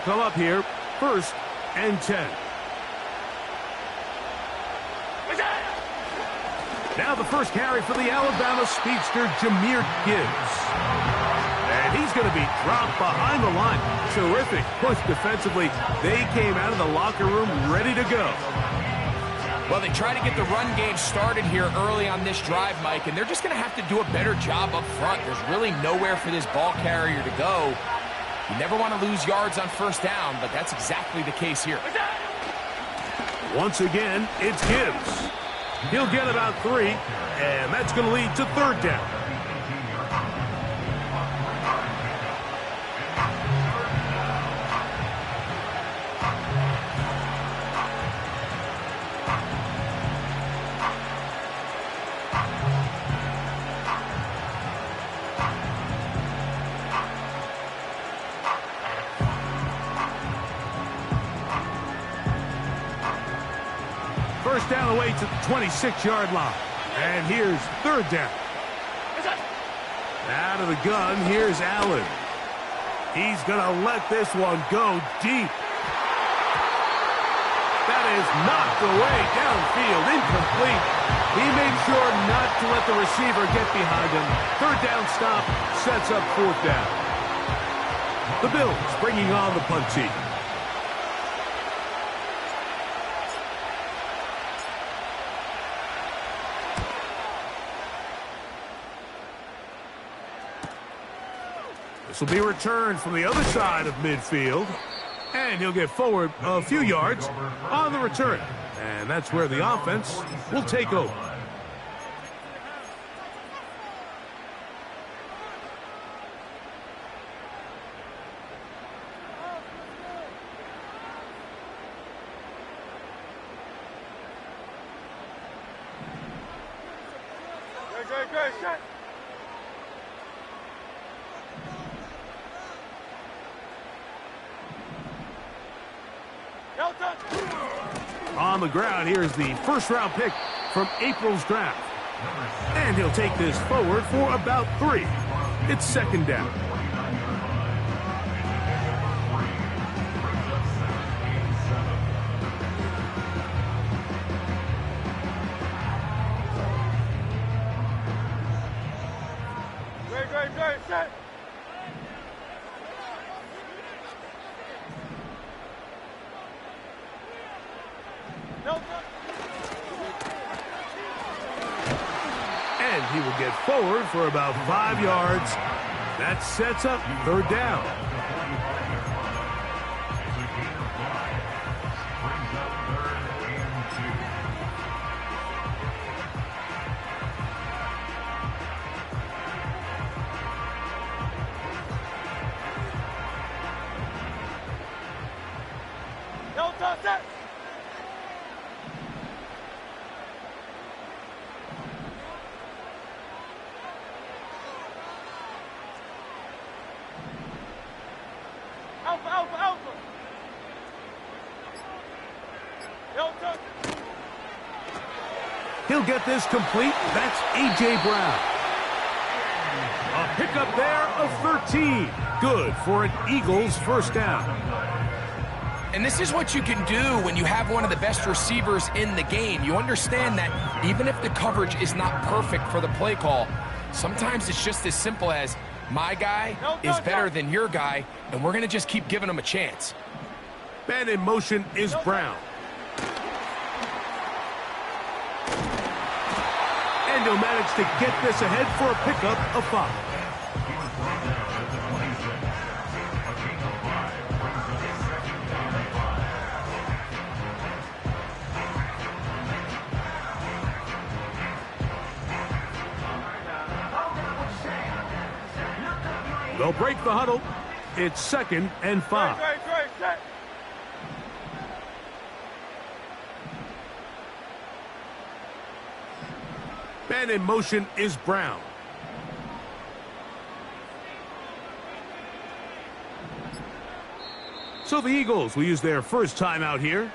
come up here, 1st and 10. Now the first carry for the Alabama speedster, Jahmyr Gibbs. And he's going to be dropped behind the line. Terrific push defensively. They came out of the locker room ready to go. Well, they try to get the run game started here early on this drive, Mike, and they're just going to have to do a better job up front. There's really nowhere for this ball carrier to go. You never want to lose yards on 1st down, but that's exactly the case here. Once again, it's Gibbs. He'll get about 3, and that's going to lead to 3rd down. First down away to the 26-yard line. And here's 3rd down. Out of the gun, here's Allen. He's going to let this one go deep. That is knocked away downfield, incomplete. He made sure not to let the receiver get behind him. 3rd down stop sets up 4th down. The Bills bringing on the punt team. This will be returned from the other side of midfield. And he'll get forward a few yards on the return. And that's where the offense will take over. Great. On the ground, here's the 1st-round pick from April's draft. And he'll take this forward for about 3. It's 2nd down. Great, set. And he will get forward for about 5 yards. That sets up 3rd down. He'll get this complete. That's A.J. Brown. A pickup there of 13. Good for an Eagles 1st down. And this is what you can do when you have one of the best receivers in the game. You understand that even if the coverage is not perfect for the play call, sometimes it's just as simple as my guy is better than your guy, and we're going to just keep giving him a chance. Man in motion is Brown. And he'll manage to get this ahead for a pickup of 5. They'll break the huddle. It's 2nd and 5. Man in motion is Brown. So the Eagles will use their first timeout here.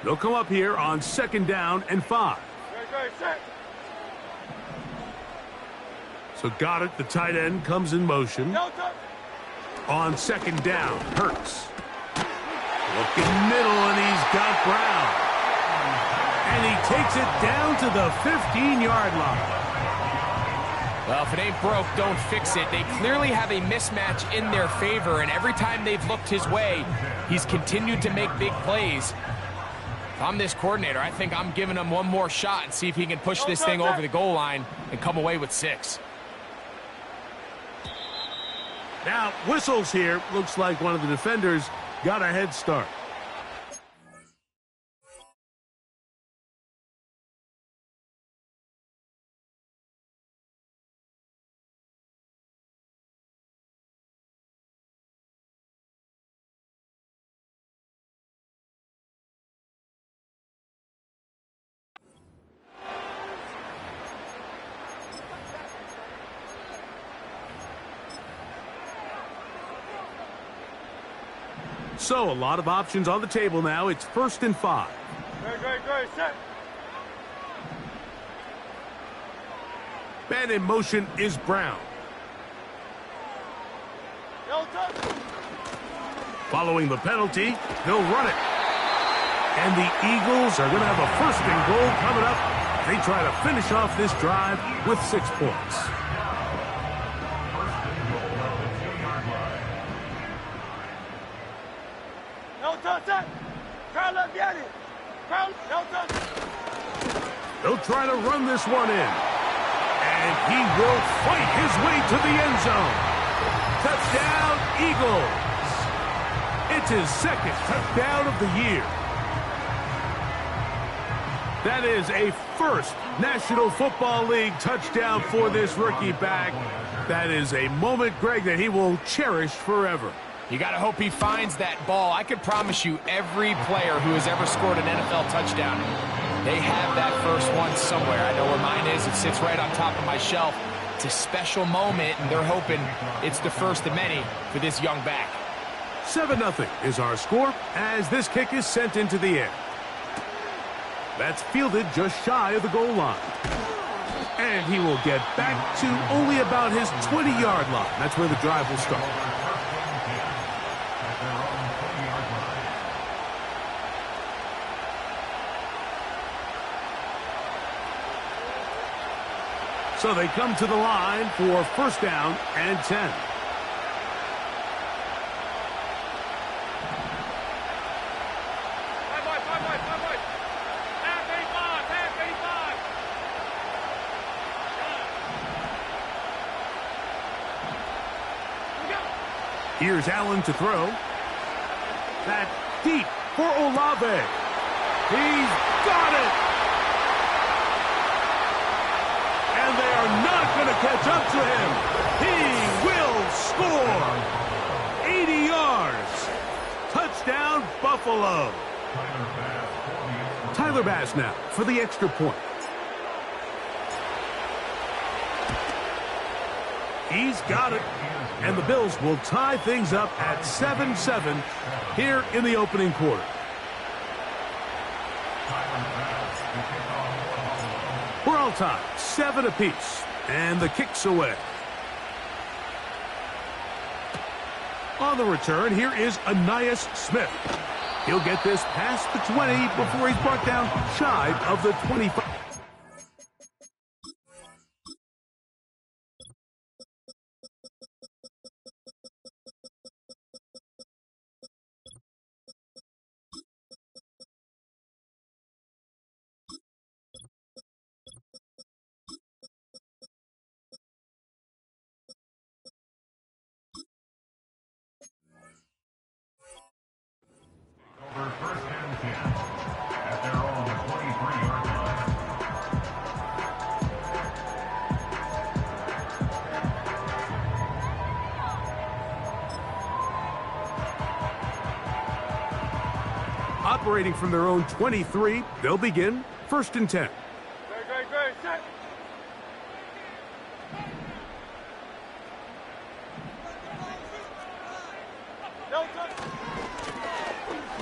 They'll come up here on 2nd down and 5. So got it. The tight end comes in motion. On second down, Hurts. Looking middle, and he's got Brown. And he takes it down to the 15-yard line. Well, if it ain't broke, don't fix it. They clearly have a mismatch in their favor, and every time they've looked his way, he's continued to make big plays. If I'm this coordinator, I think I'm giving him one more shot and see if he can push this thing over the goal line and come away with 6. Now, whistles here. Looks like one of the defenders got a head start. So, a lot of options on the table now. It's 1st and 5. Great, set. Man in motion is Brown. Following the penalty, they'll run it. And the Eagles are going to have a 1st and goal coming up. They try to finish off this drive with 6 points. They'll try to run this one in. And he will fight his way to the end zone. Touchdown, Eagles. It's his 2nd touchdown of the year. That is a 1st National Football League touchdown for this rookie back. That is a moment, Greg, that he will cherish forever. You got to hope he finds that ball. I can promise you every player who has ever scored an NFL touchdown, they have that first one somewhere. I know where mine is. It sits right on top of my shelf. It's a special moment, and they're hoping it's the first of many for this young back. 7-0 is our score as this kick is sent into the air. That's fielded just shy of the goal line. And he will get back to only about his 20-yard line. That's where the drive will start. So they come to the line for 1st down and 10. Here's Allen to throw. That deep for Olave. He's got it. And they are not going to catch up to him. He will score. 80 yards. Touchdown, Buffalo. Tyler Bass now for the extra point. He's got it. And the Bills will tie things up at 7-7 here in the opening quarter. We're all tied, 7 apiece, and the kick's away. On the return, here is Ainias Smith. He'll get this past the 20 before he's brought down shy of the 25. First and 10 at their own 23-yard line. Operating from their own 23, they'll begin 1st and 10. Great, set.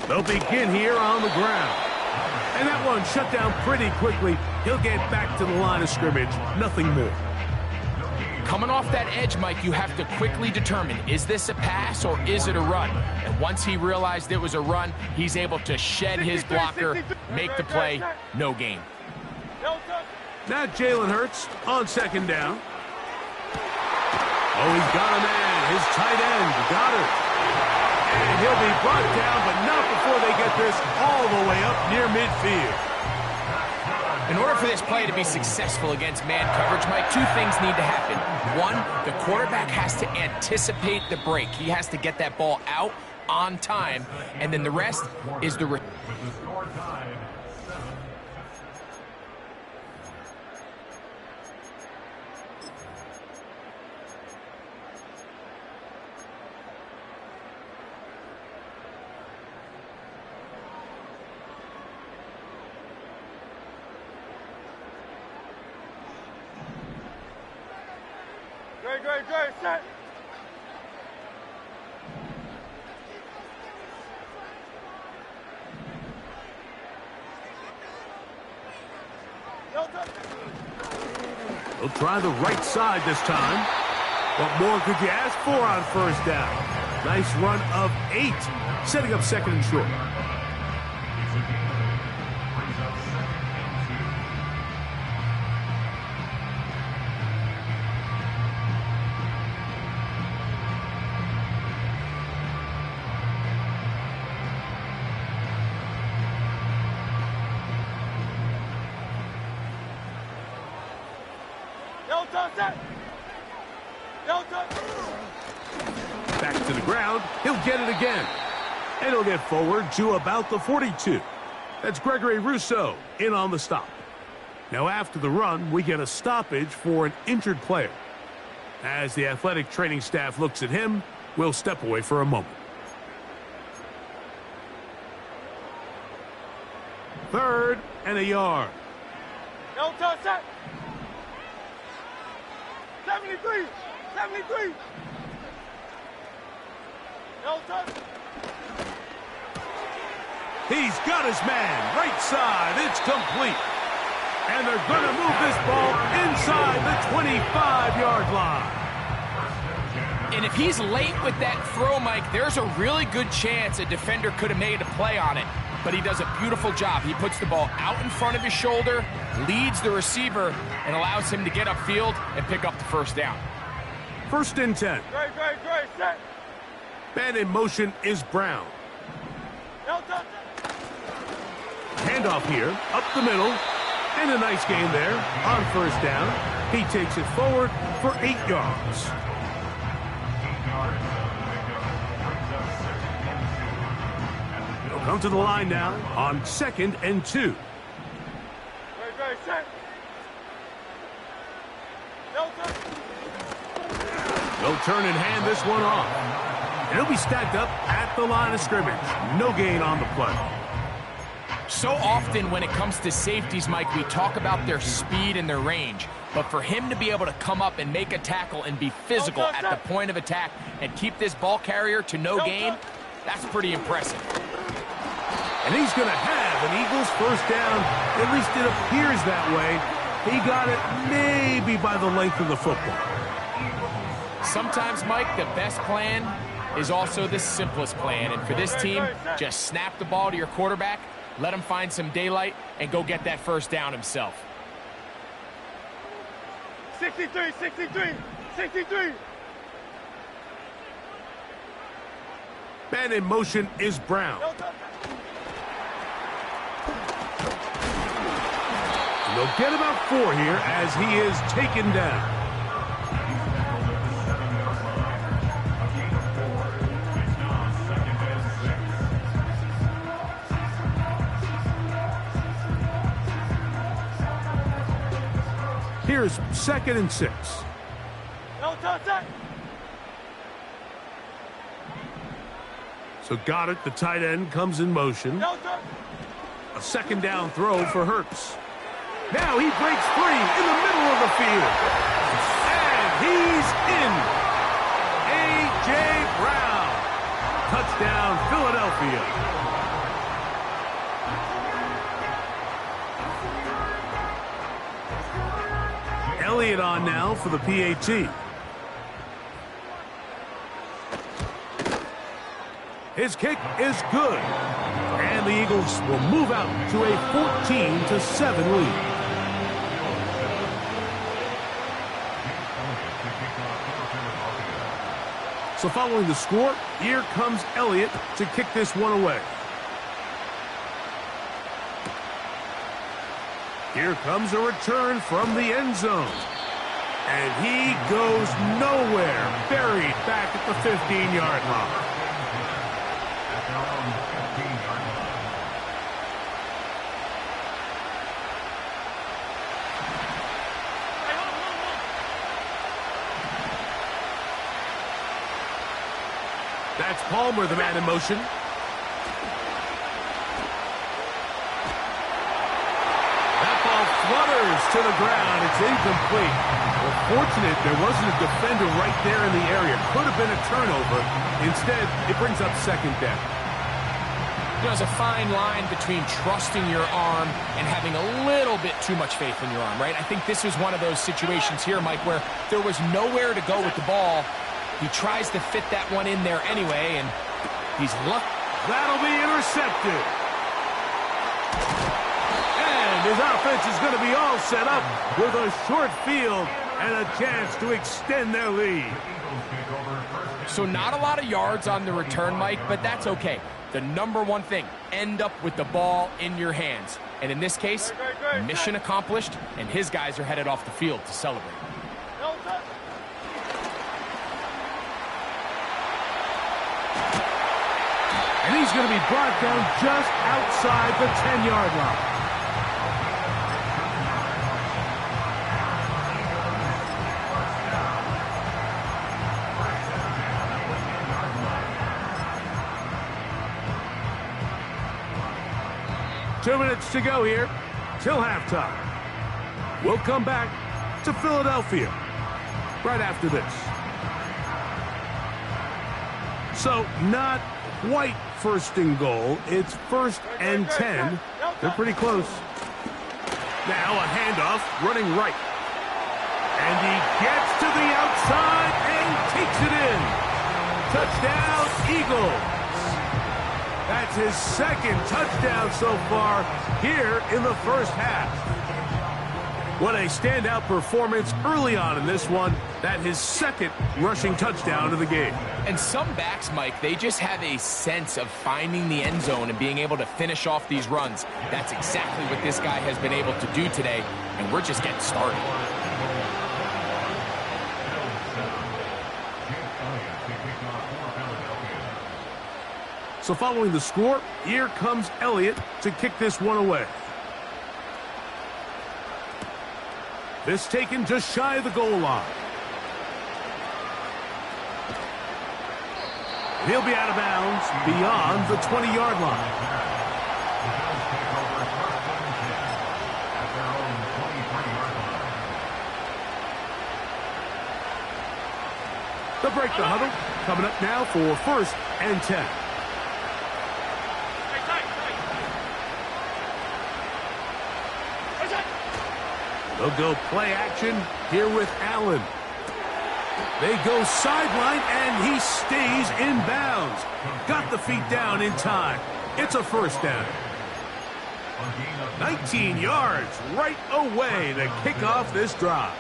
They'll begin here on the ground. And that one shut down pretty quickly. He'll get back to the line of scrimmage. Nothing more. Coming off that edge, Mike, you have to quickly determine, is this a pass or is it a run? And once he realized it was a run, he's able to shed his blocker, make the play, no gain. Now Jalen Hurts on second down. Oh, he's got a man, his tight end, Goddard. And he'll be brought down, but not before they get this all the way up near midfield. In order for this play to be successful against man coverage, Mike, two things need to happen. One, the quarterback has to anticipate the break. He has to get that ball out on time, and then the rest is the... With the score tied at 7. Great, set. He'll try the right side this time. What more could you ask for on first down? Nice run of 8, setting up second and short. Back to the ground. He'll get it again. And he'll get forward to about the 42. That's Gregory Rousseau in on the stop. Now after the run, we get a stoppage for an injured player. As the athletic training staff looks at him, we'll step away for a moment. Third and a yard. No touch, set. 73. No touch. He's got his man. Right side. It's complete. And they're going to move this ball inside the 25-yard line. And if he's late with that throw, Mike, there's a really good chance a defender could have made a play on it. But he does a beautiful job. He puts the ball out in front of his shoulder, leads the receiver, and allows him to get upfield and pick up the first down. First and 10. Great, set. Man in motion is Brown. No touch. Handoff here, up the middle, and a nice gain there on first down. He takes it forward for 8 yards. 8 yards. He'll come to the line now on second and 2. Great, set. No touch. They'll turn and hand this one off. And he'll be stacked up at the line of scrimmage. No gain on the play. So often when it comes to safeties, Mike, we talk about their speed and their range. But for him to be able to come up and make a tackle and be physical at the point of attack and keep this ball carrier to no gain, that's pretty impressive. And he's going to have an Eagles first down. At least it appears that way. He got it maybe by the length of the football. Sometimes, Mike, the best plan is also the simplest plan. And for this team, just snap the ball to your quarterback, let him find some daylight, and go get that first down himself. 63. Man in motion is Brown. No touch. And they'll get about 4 here as he is taken down. Here's second and 6. No touch. So Goddard, the tight end, comes in motion. No touch. A second down throw for Hurts. Now he breaks free in the middle of the field. And he's in. A.J. Brown. Touchdown, Philadelphia. Elliott on now for the PAT. His kick is good. And the Eagles will move out to a 14-7 lead. So following the score, here comes Elliott to kick this one away. Here comes a return from the end zone. And he goes nowhere, buried back at the 15-yard line. At their own 15-yard line. That's Palmer, the man in motion. That ball flutters to the ground. It's incomplete. Well, fortunate there wasn't a defender right there in the area. Could have been a turnover. Instead, it brings up second down. You know, there's a fine line between trusting your arm and having a little bit too much faith in your arm, right? I think this was one of those situations here, Mike, where there was nowhere to go with the ball. He tries to fit that one in there anyway, and he's lucky. That'll be intercepted. And his offense is going to be all set up with a short field and a chance to extend their lead. So not a lot of yards on the return, Mike, but that's okay. The number one thing, end up with the ball in your hands. And in this case, mission accomplished, and his guys are headed off the field to celebrate. And he's going to be brought down just outside the 10-yard line. Two minutes to go here till halftime. We'll come back to Philadelphia right after this. So not quite first and goal. It's first and 10. They're pretty close. Now a handoff running right. And he gets to the outside and takes it in. Touchdown, Eagles. That's his second touchdown so far here in the first half. What a standout performance early on in this one. That his second rushing touchdown of the game. And some backs, Mike, they just have a sense of finding the end zone and being able to finish off these runs. That's exactly what this guy has been able to do today, and we're just getting started. So following the score, here comes Elliott to kick this one away. This taken just shy of the goal line. He'll be out of bounds beyond the 20-yard line. They'll break the huddle. Coming up now for first and 10. They'll go play action here with Allen. They go sideline, and he stays in bounds. Got the feet down in time. It's a first down. 19 yards right away to kick off this drive.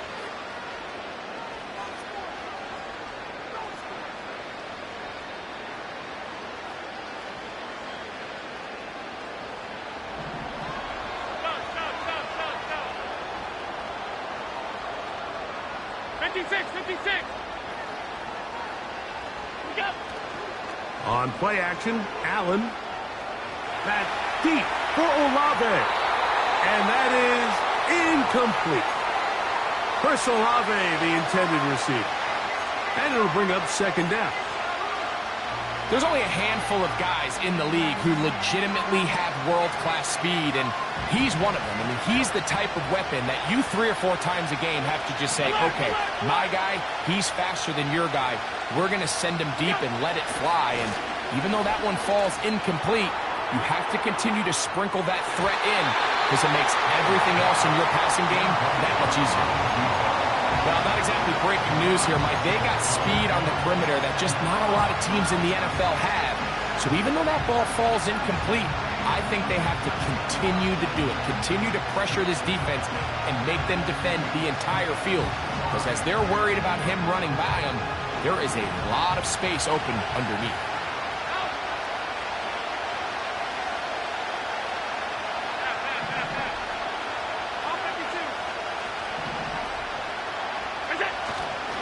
On play action, Allen. That deep for Olave. And that is incomplete. Chris Olave, the intended receiver. And it'll bring up second down. There's only a handful of guys in the league who legitimately have world-class speed, and he's one of them. I mean, he's the type of weapon that you 3 or 4 times a game have to just say, okay, my guy, he's faster than your guy. We're going to send him deep and let it fly. And even though that one falls incomplete, you have to continue to sprinkle that threat in because it makes everything else in your passing game that much easier. Well, not exactly breaking news here, Mike. They got speed on the perimeter that just not a lot of teams in the NFL have. So even though that ball falls incomplete, I think they have to continue to do it, continue to pressure this defense and make them defend the entire field. Because as they're worried about him running by them, there is a lot of space open underneath.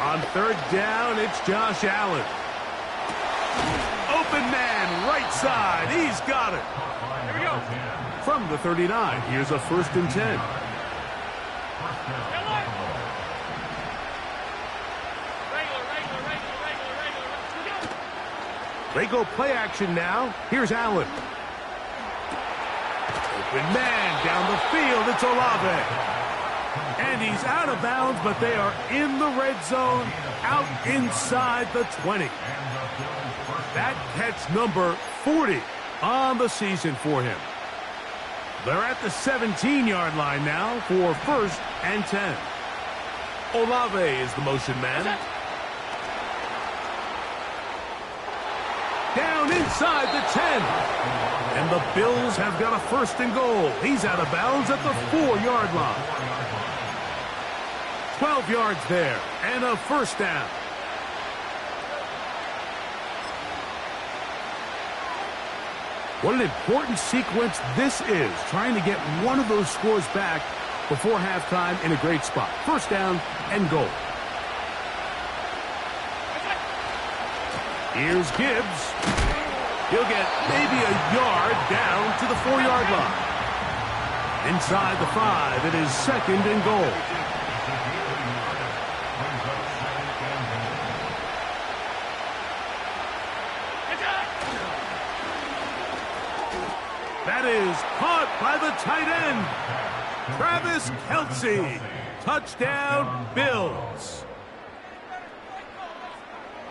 On third down, it's Josh Allen. Open man, right side. He's got it. Here we go. From the 39, here's a 1st and 10. They go play action now. Here's Allen. Open man down the field. It's Olave. And he's out of bounds, but they are in the red zone, out inside the 20. That catch number 40 on the season for him. They're at the 17-yard line now for 1st and 10. Olave is the motion man. Down inside the 10. And the Bills have got a 1st and goal. He's out of bounds at the 4-yard line. 12 yards there, and a 1st down. What an important sequence this is, trying to get one of those scores back before halftime in a great spot. 1st down and goal. Here's Gibbs. He'll get maybe a yard down to the 4-yard line. Inside the 5, it is 2nd and goal. That is caught by the tight end, Travis Kelce. Touchdown, Bills.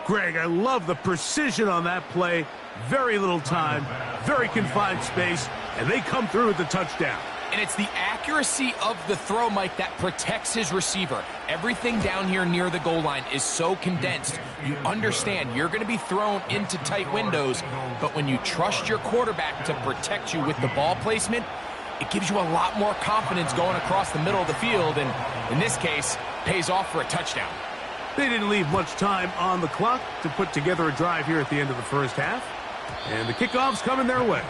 Greg, I love the precision on that play. Very little time, very confined space, and they come through with the touchdown. And it's the accuracy of the throw, Mike, that protects his receiver. Everything down here near the goal line is so condensed. You understand you're going to be thrown into tight windows, but when you trust your quarterback to protect you with the ball placement, it gives you a lot more confidence going across the middle of the field, and in this case, pays off for a touchdown. They didn't leave much time on the clock to put together a drive here at the end of the 1st half, and the kickoff's coming their way.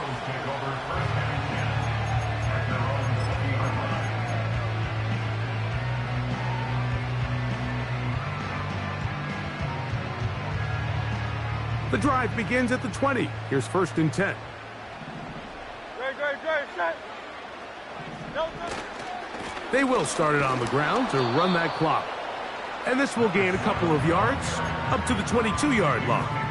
The drive begins at the 20. Here's 1st and 10. Set. They will start it on the ground to run that clock. And this will gain a couple of yards up to the 22-yard line.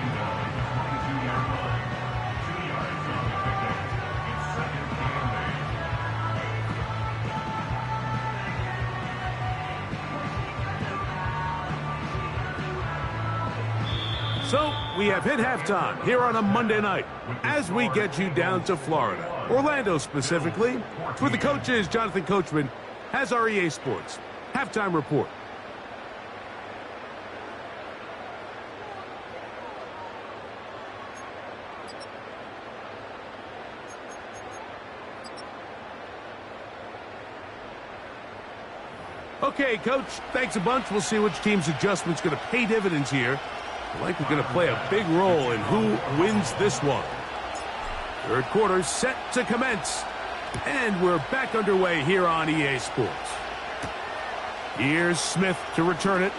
So, we have hit halftime here on a Monday night as we get you down to Florida, Orlando specifically, where the coach is Jonathan Coachman, has our EA Sports halftime report. Okay, Coach, thanks a bunch. We'll see which team's adjustment's going to pay dividends here. Likely going to play a big role in who wins this one. 3rd quarter set to commence. And we're back underway here on EA Sports. Here's Smith to return it.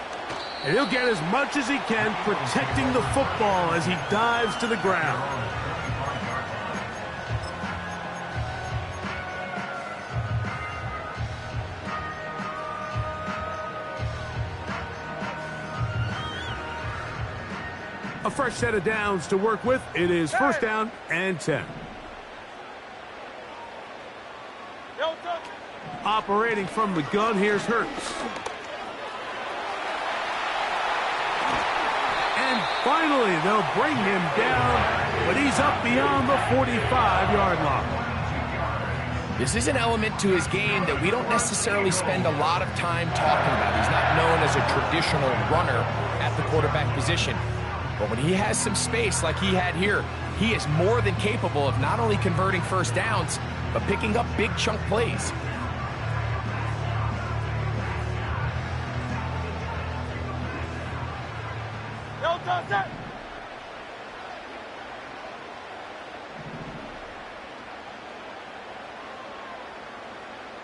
And he'll get as much as he can, protecting the football as he dives to the ground. A fresh set of downs to work with. It is 1st down and 10. Operating from the gun, here's Hurts. And finally, they'll bring him down, but he's up beyond the 45-yard line. This is an element to his game that we don't necessarily spend a lot of time talking about. He's not known as a traditional runner at the quarterback position. But when he has some space like he had here, he is more than capable of not only converting first downs, but picking up big chunk plays. Delta, set.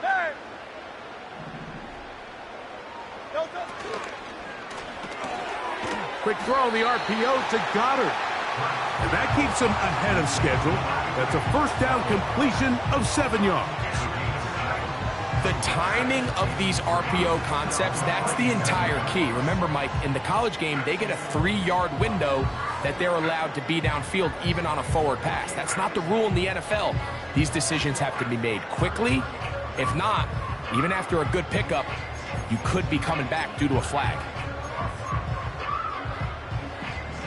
Hey. Delta. Quick throw on the RPO to Goddard. And that keeps him ahead of schedule. That's a first down completion of 7 yards. The timing of these RPO concepts, that's the entire key. Remember, Mike, in the college game, they get a 3-yard window that they're allowed to be downfield even on a forward pass. That's not the rule in the NFL. These decisions have to be made quickly. If not, even after a good pickup, you could be coming back due to a flag.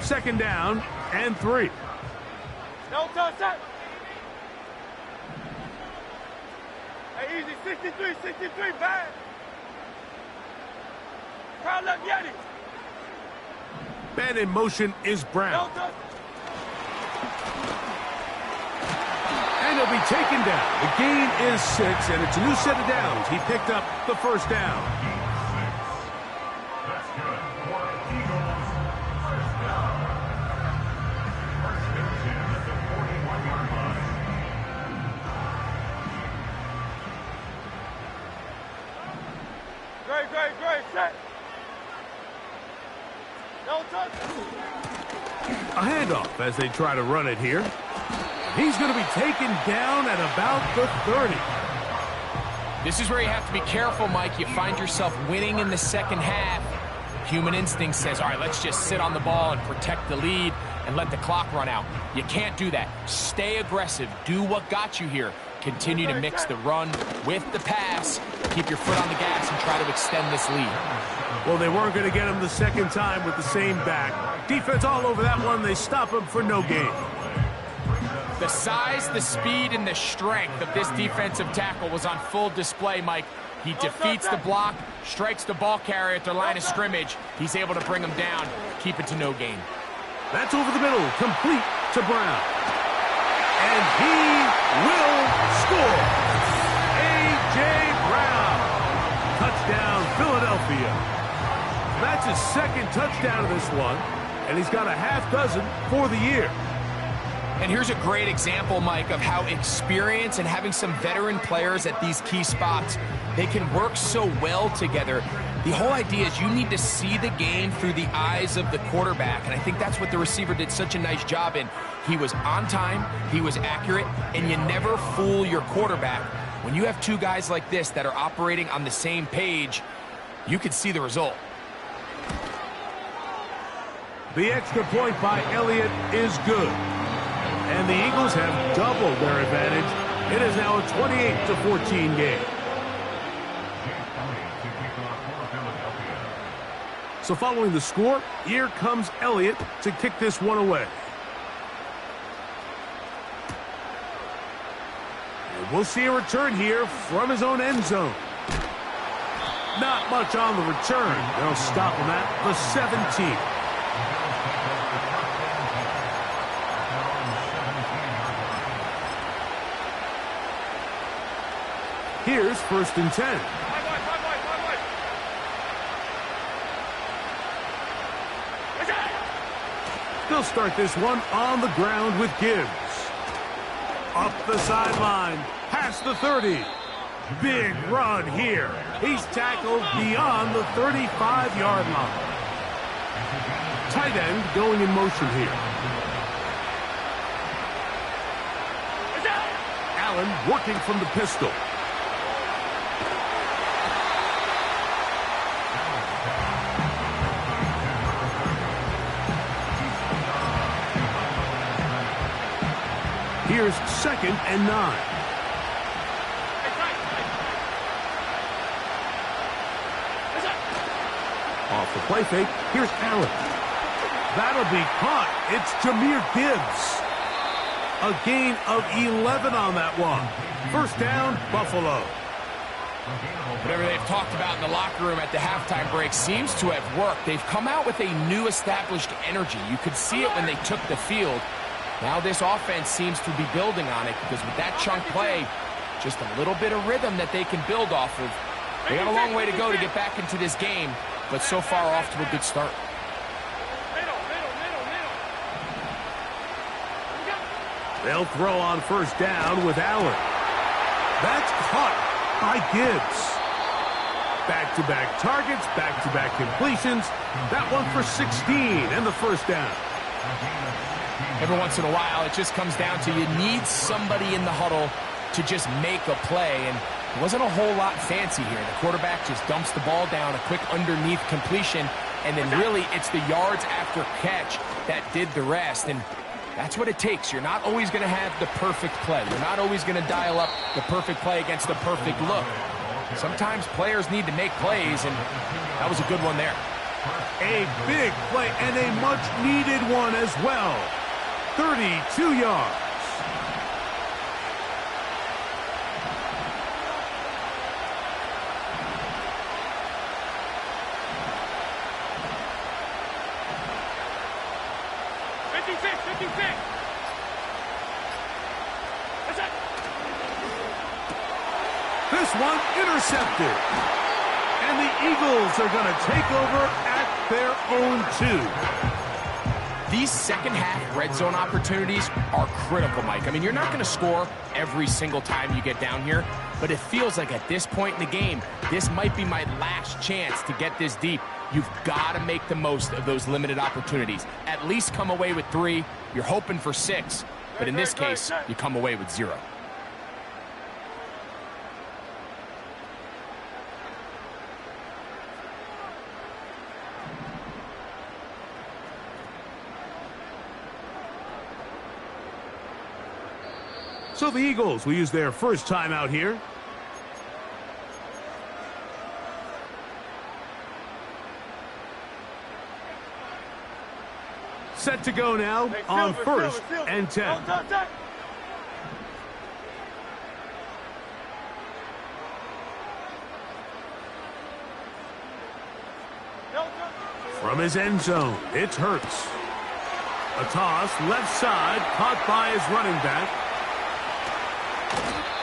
2nd down and 3. Delta, set. Hey, easy. 63, 63, bad. Crowd left, Yeti. Man in motion is Brown. Delta. And he'll be taken down. The gain is 6, and it's a new set of downs. He picked up the first down. That's good. For Eagles, first down. First and 10 at the 41-yard line. Great, set. Delta. A handoff as they try to run it here. He's going to be taken down at about the 30. This is where you have to be careful, Mike. You find yourself winning in the second half. Human instinct says, all right, let's just sit on the ball and protect the lead and let the clock run out. You can't do that. Stay aggressive. Do what got you here. Continue to mix the run with the pass. Keep your foot on the gas and try to extend this lead. Well, they weren't going to get him the second time with the same back. Defense all over that one. They stop him for no gain. The size, the speed, and the strength of this defensive tackle was on full display, Mike. He defeats the block, strikes the ball carrier at their line of scrimmage. He's able to bring him down, keep it to no gain. That's over the middle, complete to Brown. And he will score. A.J. Brown. Touchdown, Philadelphia. That's his 2nd touchdown of this one, and he's got a half dozen for the year. And here's a great example, Mike, of how experience and having some veteran players at these key spots, they can work so well together. The whole idea is you need to see the game through the eyes of the quarterback, and I think that's what the receiver did such a nice job in. He was on time, he was accurate, and you never fool your quarterback. When you have two guys like this that are operating on the same page, you can see the result. The extra point by Elliott is good. And the Eagles have doubled their advantage. It is now a 28-14 game. So following the score, here comes Elliott to kick this one away. And we'll see a return here from his own end zone. Not much on the return. They'll stop him at the 17. Here's 1st and 10. They'll start this one on the ground with Gibbs. Up the sideline, past the 30. Big run here. He's tackled beyond the 35-yard line. Tight end going in motion here. Allen working from the pistol. Here's 2nd and 9. Off the play fake, here's Allen. That'll be caught. It's Jahmyr Gibbs. A gain of 11 on that one. First down, Buffalo. Whatever they've talked about in the locker room at the halftime break seems to have worked. They've come out with a new established energy. You could see it when they took the field. Now this offense seems to be building on it because with that chunk play, just a little bit of rhythm that they can build off of. They got a long way to go to get back into this game, but so far off to a good start. They'll throw on first down with Allen. That's caught by Gibbs. Back-to-back targets, back-to-back completions. That one for 16 and the first down. Every once in a while, it just comes down to you need somebody in the huddle to just make a play, and it wasn't a whole lot fancy here. The quarterback just dumps the ball down, a quick underneath completion, and then really it's the yards after catch that did the rest, and that's what it takes. You're not always going to have the perfect play. You're not always going to dial up the perfect play against the perfect look. Sometimes players need to make plays, and that was a good one there. A big play and a much-needed one as well. 32 yards. This one intercepted. And the Eagles are going to take over at their own 2. These second-half red zone opportunities are critical, Mike. I mean, you're not going to score every single time you get down here, but it feels like at this point in the game, this might be my last chance to get this deep. You've got to make the most of those limited opportunities. At least come away with 3. You're hoping for 6, but in this case, you come away with 0. So the Eagles will use their first time out here. Set to go now on first and 10. From his end zone, it's Hurts. A toss, left side, caught by his running back.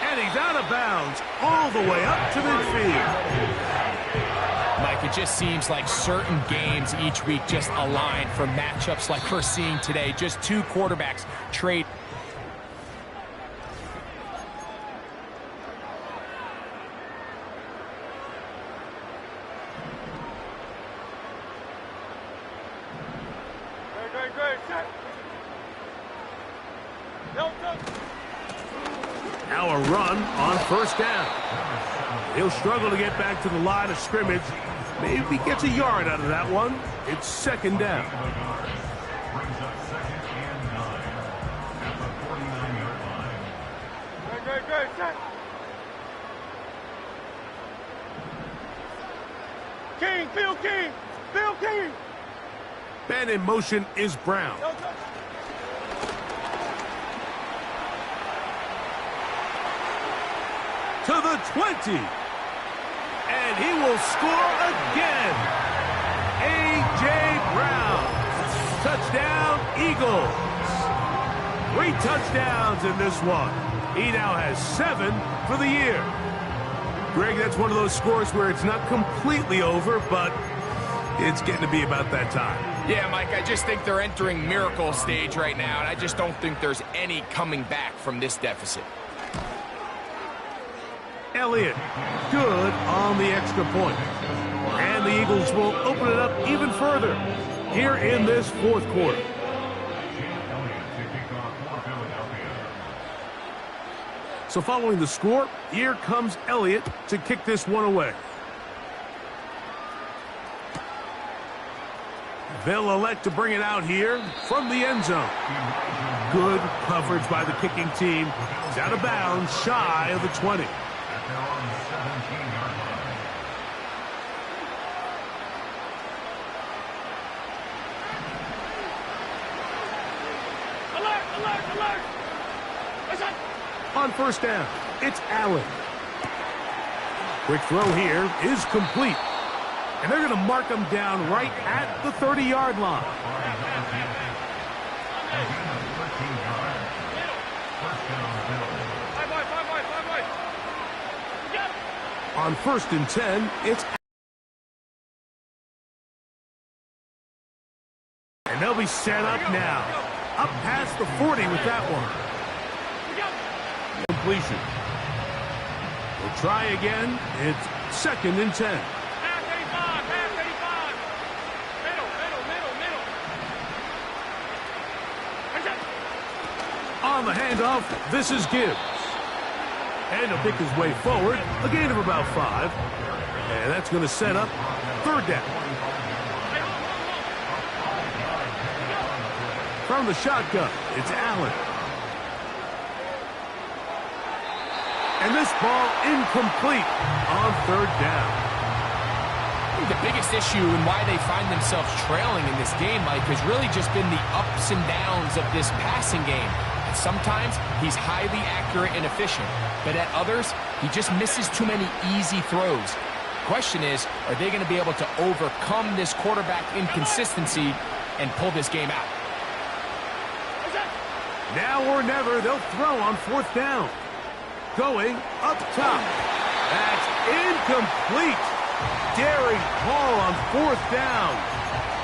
And he's out of bounds all the way up to midfield. Mike, it just seems like certain games each week just align for matchups like we're seeing today. Just 2 quarterbacks trade. Now a run on first down. He'll struggle to get back to the line of scrimmage. Maybe gets a yard out of that one. It's second down. Brings up 2nd and 9 at the 49-yard line. Great, set. King, Bill King, Bill King. Man in motion is Brown. To the 20. And he will score again. A.J. Brown. Touchdown, Eagles. 3 touchdowns in this one. He now has 7 for the year. Greg, that's one of those scores where it's not completely over, but it's getting to be about that time. Yeah, Mike, I just think they're entering miracle stage right now, and I just don't think there's any coming back from this deficit. Elliott, good on the extra point. And the Eagles will open it up even further here in this fourth quarter. So following the score, here comes Elliott to kick this one away. They'll elect to bring it out here from the end zone. Good coverage by the kicking team. It's out of bounds, shy of the 20. They're on the 17-yard line. Alert, alert, alert. On first down, it's Allen. Quick throw here is complete. And they're going to mark him down right at the 30-yard line. On first and 10, it's and they'll be set up now. Up past the 40 with that one. Completion. We'll try again. It's second and 10. On the handoff, this is Gibbs. And he'll pick his way forward, a gain of about 5. And that's going to set up third down. From the shotgun, it's Allen. And this ball incomplete on third down. I think the biggest issue and why they find themselves trailing in this game, Mike, has really just been the ups and downs of this passing game. And sometimes he's highly accurate and efficient, but at others, he just misses too many easy throws. Question is, are they going to be able to overcome this quarterback inconsistency and pull this game out? Now or never, they'll throw on fourth down. Going up top. That's incomplete. Daring Hall on fourth down.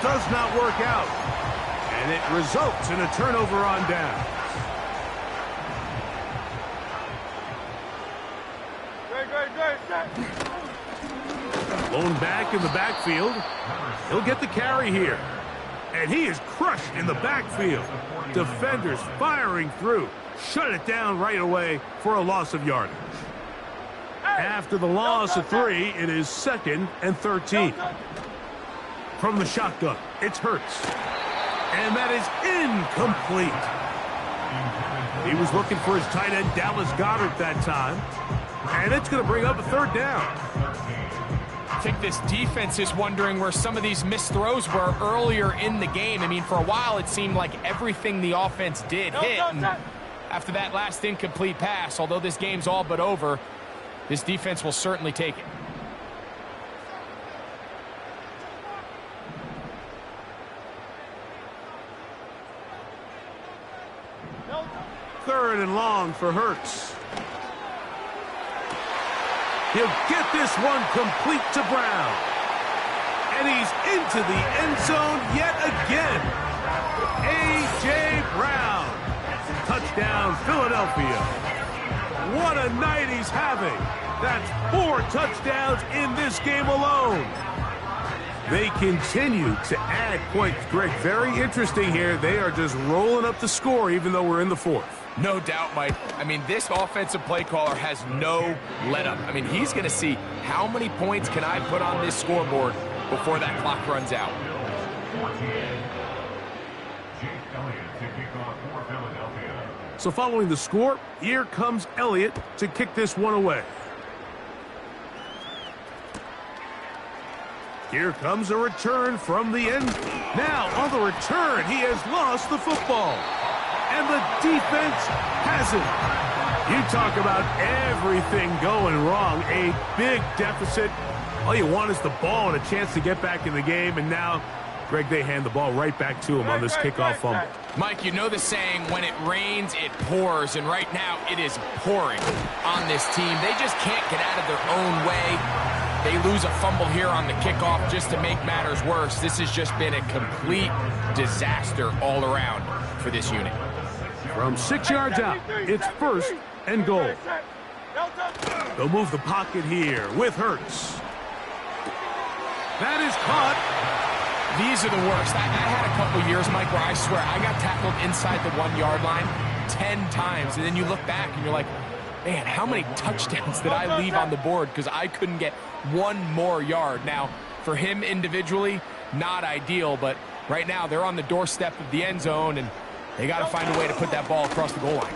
Does not work out. And it results in a turnover on down. Blown back in the backfield. He'll get the carry here. And he is crushed in the backfield. Defenders firing through. Shut it down right away for a loss of yardage. After the loss of 3, it is second and 13. From the shotgun, it's Hurts. And that is incomplete. He was looking for his tight end, Dallas Goedert, that time. And it's going to bring up a third down. I think this defense is wondering where some of these missed throws were earlier in the game. I mean, for a while, it seemed like everything the offense did hit. And after that last incomplete pass, although this game's all but over, this defense will certainly take it. Third and long for Hurts. He'll get this one complete to Brown. And he's into the end zone yet again. A.J. Brown. Touchdown, Philadelphia. What a night he's having. That's 4 touchdowns in this game alone. They continue to add points. Greg, very interesting here. They are just rolling up the score even though we're in the 4th. No doubt, Mike. I mean, this offensive play caller has no let-up. I mean, he's going to see how many points can I put on this scoreboard before that clock runs out. So following the score, here comes Elliott to kick this one away. Here comes a return from the end. Now, on the return, he has lost the football. And the defense has it. You talk about everything going wrong. A big deficit. All you want is the ball and a chance to get back in the game. And now, Greg, they hand the ball right back to him on this kickoff fumble. Mike, you know the saying, when it rains, it pours. And right now, it is pouring on this team. They just can't get out of their own way. They lose a fumble here on the kickoff just to make matters worse. This has just been a complete disaster all around for this unit. From 6 yards out, it's first and goal. They'll move the pocket here with Hurts. That is caught. These are the worst. I had a couple years, Mike, where I swear I got tackled inside the 1-yard line 10 times. And then you look back and you're like, man, how many touchdowns did I leave on the board because I couldn't get one more yard? Now, for him individually, not ideal, but right now they're on the doorstep of the end zone, and they got to find a way to put that ball across the goal line.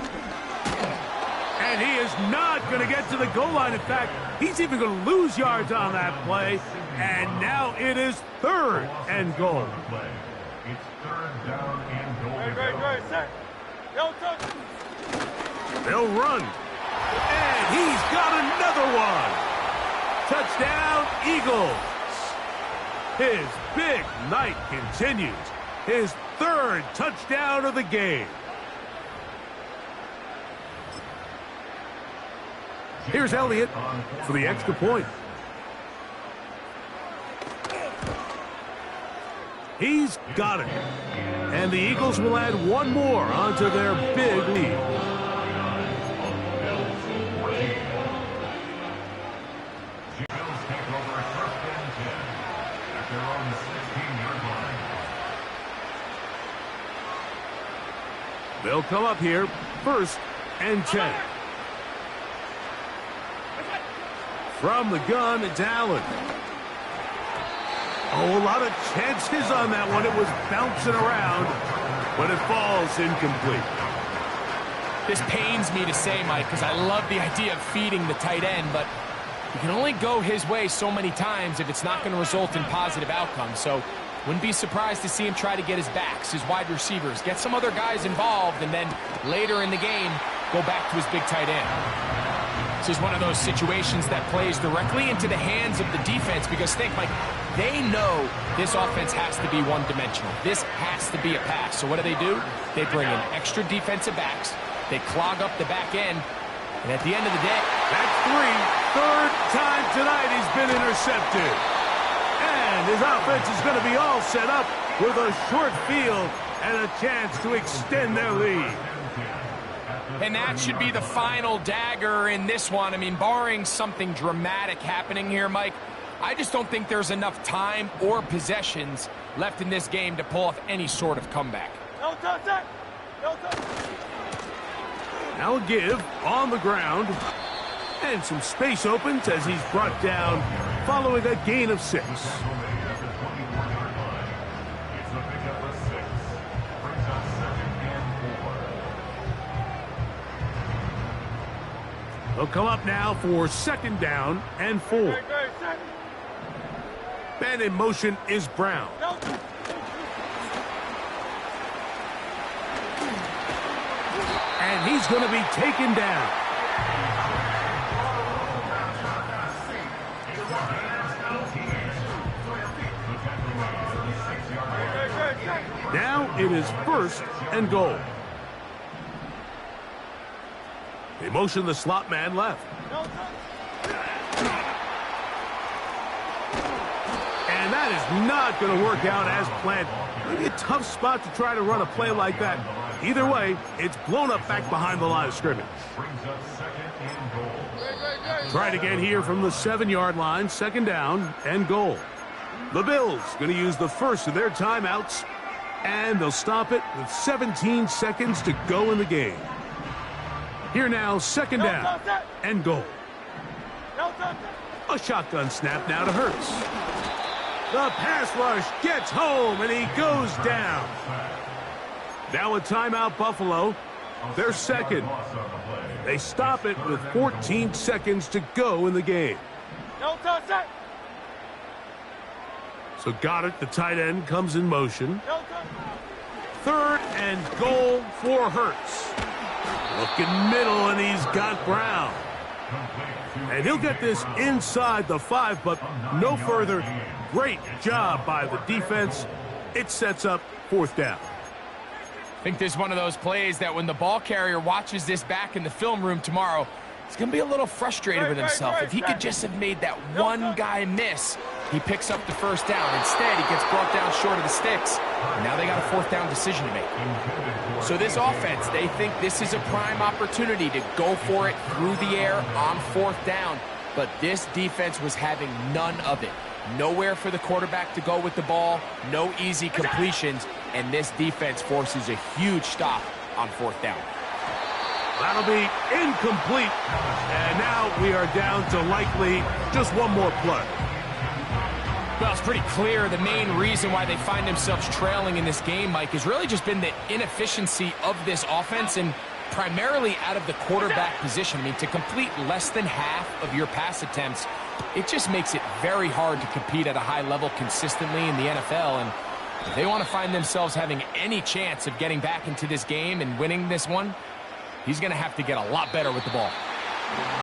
And he is not going to get to the goal line. In fact, he's even going to lose yards on that play. And now it is third and goal. It's third down and goal. Great, set. They'll run. And he's got another one. Touchdown, Eagles. His big night continues. His third touchdown of the game. Here's Elliott for the extra point. He's got it. And the Eagles will add one more onto their big lead. Bills take over at first and 10 at their own 16-yard line. They'll come up here, 1st and 10. From the gun, it's Allen. Oh, a lot of chances on that one. It was bouncing around, but it falls incomplete. This pains me to say, Mike, because I love the idea of feeding the tight end, but you can only go his way so many times if it's not going to result in positive outcomes. So wouldn't be surprised to see him try to get his backs, his wide receivers, get some other guys involved, and then later in the game, go back to his big tight end. This is one of those situations that plays directly into the hands of the defense because think, Mike, they know this offense has to be one-dimensional. This has to be a pass. So what do? They bring in extra defensive backs. They clog up the back end. And at the end of the day, that's 3. Third time tonight he's been intercepted. And his offense is going to be all set up with a short field and a chance to extend their lead. And that should be the final dagger in this one. I mean, barring something dramatic happening here, Mike, I just don't think there's enough time or possessions left in this game to pull off any sort of comeback. No touch that. No touch. Now a give on the ground. And some space opens as he's brought down following a gain of 6. They'll come up now for 2nd down and 4. Man in motion is Brown. And he's going to be taken down. Now it is 1st and goal. They motion the slot man left. And that is not going to work out as planned. Maybe a tough spot to try to run a play like that. Either way, it's blown up back behind the line of scrimmage. Try it again here from the 7-yard line, 2nd down and goal. The Bills going to use the first of their timeouts, and they'll stop it with 17 seconds to go in the game. Here now, 2nd down and goal. A shotgun snap now to Hurts. The pass rush gets home, and he goes down. Now a timeout, Buffalo. They're 2nd. They stop it with 14 seconds to go in the game. So Goddard, the tight end, comes in motion. 3rd and goal for Hurts. Looking middle, and he's got Brown. And he'll get this inside the 5, but no further. Great job by the defense. It sets up 4th down. I think this is one of those plays that when the ball carrier watches this back in the film room tomorrow, he's going to be a little frustrated with himself. If he could just have made that one guy miss, he picks up the 1st down. Instead, he gets brought down short of the sticks. And now they got a 4th down decision to make. So this offense, they think this is a prime opportunity to go for it through the air on 4th down. But this defense was having none of it. Nowhere for the quarterback to go with the ball, no easy completions, and this defense forces a huge stop on 4th down. That'll be incomplete. And now we are down to likely just one more play. Well, it's pretty clear the main reason why they find themselves trailing in this game, Mike, has really just been the inefficiency of this offense and primarily out of the quarterback position. I mean, to complete less than half of your pass attempts, it just makes it very hard to compete at a high level consistently in the NFL. And if they want to find themselves having any chance of getting back into this game and winning this one, he's going to have to get a lot better with the ball.